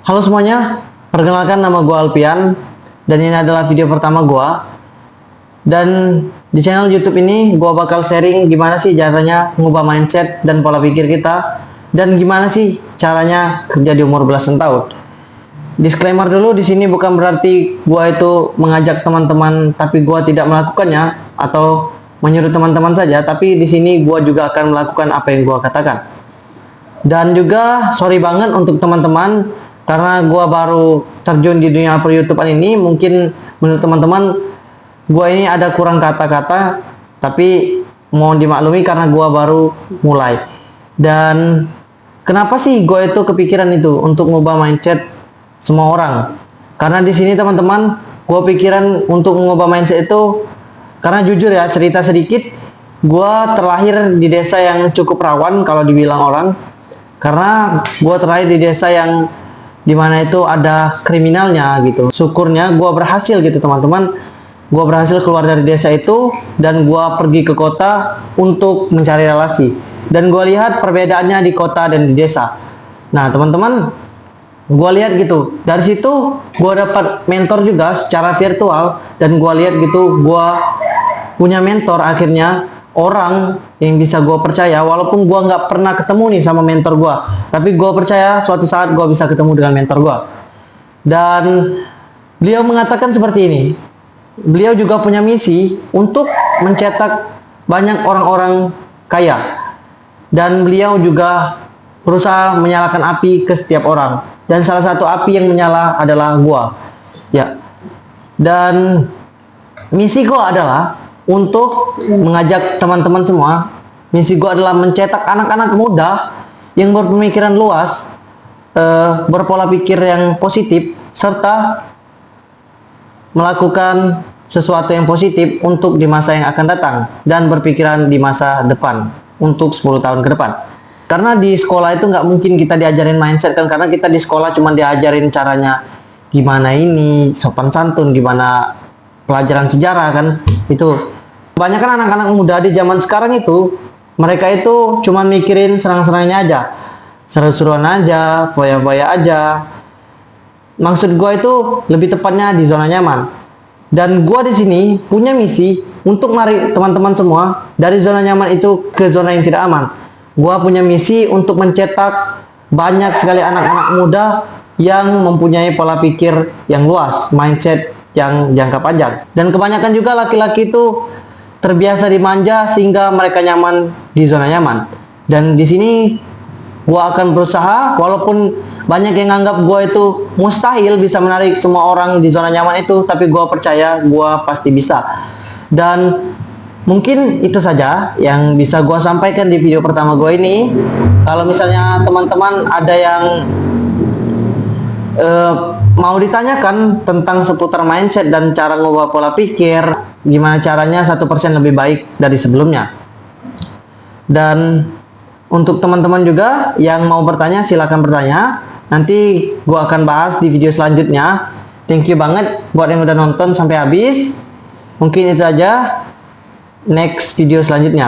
Halo semuanya, perkenalkan nama gue Alpian dan ini adalah video pertama gue. Dan di channel YouTube ini gue bakal sharing gimana sih caranya mengubah mindset dan pola pikir kita dan gimana sih caranya kerja di umur belasan tahun. Disclaimer dulu, di sini bukan berarti gue itu mengajak teman-teman tapi gue tidak melakukannya atau menyuruh teman-teman saja, tapi di sini gue juga akan melakukan apa yang gue katakan. Dan juga sorry banget untuk teman-teman karena gue baru terjun di dunia per YouTubean ini. Mungkin menurut teman-teman gue ini ada kurang kata-kata, tapi mohon dimaklumi karena gue baru mulai. Dan kenapa sih gue itu kepikiran itu untuk mengubah mindset semua orang? Karena di sini teman-teman, gue pikiran untuk mengubah mindset itu karena jujur ya, cerita sedikit, gue terlahir di desa yang cukup rawan kalau dibilang orang. Karena gue terlahir di desa yang dimana itu ada kriminalnya gitu. Syukurnya gue berhasil gitu teman-teman. Gue berhasil keluar dari desa itu dan gue pergi ke kota untuk mencari relasi. Dan gue lihat perbedaannya di kota dan di desa. Nah teman-teman, gue lihat gitu. Dari situ gue dapat mentor juga secara virtual. Dan gue lihat gitu, gue punya mentor akhirnya. Orang yang bisa gue percaya, walaupun gue nggak pernah ketemu nih sama mentor gue, tapi gue percaya suatu saat gue bisa ketemu dengan mentor gue. Dan beliau mengatakan seperti ini, beliau juga punya misi untuk mencetak banyak orang-orang kaya, dan beliau juga berusaha menyalakan api ke setiap orang, dan salah satu api yang menyala adalah gue ya. Dan misi gue adalah untuk mengajak teman-teman semua. Misi gue adalah mencetak anak-anak muda yang berpemikiran luas, berpola pikir yang positif, serta melakukan sesuatu yang positif untuk di masa yang akan datang dan berpikiran di masa depan untuk 10 tahun ke depan. Karena di sekolah itu nggak mungkin kita diajarin mindset kan, karena kita di sekolah cuma diajarin caranya gimana ini sopan santun, gimana pelajaran sejarah kan. Itu kebanyakan anak-anak muda di zaman sekarang itu, mereka itu cuma mikirin serang-serangnya aja, seru-seruan aja, foya-foya aja. Maksud gue itu lebih tepatnya di zona nyaman. Dan gue di sini punya misi untuk mari teman-teman semua dari zona nyaman itu ke zona yang tidak aman. Gue punya misi untuk mencetak banyak sekali anak-anak muda yang mempunyai pola pikir yang luas, mindset yang jangka panjang. Dan kebanyakan juga laki-laki itu terbiasa dimanja sehingga mereka nyaman di zona nyaman. Dan di sini gua akan berusaha, walaupun banyak yang nganggap gua itu mustahil bisa menarik semua orang di zona nyaman itu, tapi gua percaya gua pasti bisa. Dan mungkin itu saja yang bisa gua sampaikan di video pertama gua ini. Kalau misalnya teman-teman ada yang mau ditanyakan tentang seputar mindset dan cara mengubah pola pikir, gimana caranya 1% lebih baik dari sebelumnya. Dan untuk teman-teman juga yang mau bertanya, silakan bertanya. Nanti gua akan bahas di video selanjutnya. Thank you banget buat yang udah nonton sampai habis. Mungkin itu aja. Next video selanjutnya.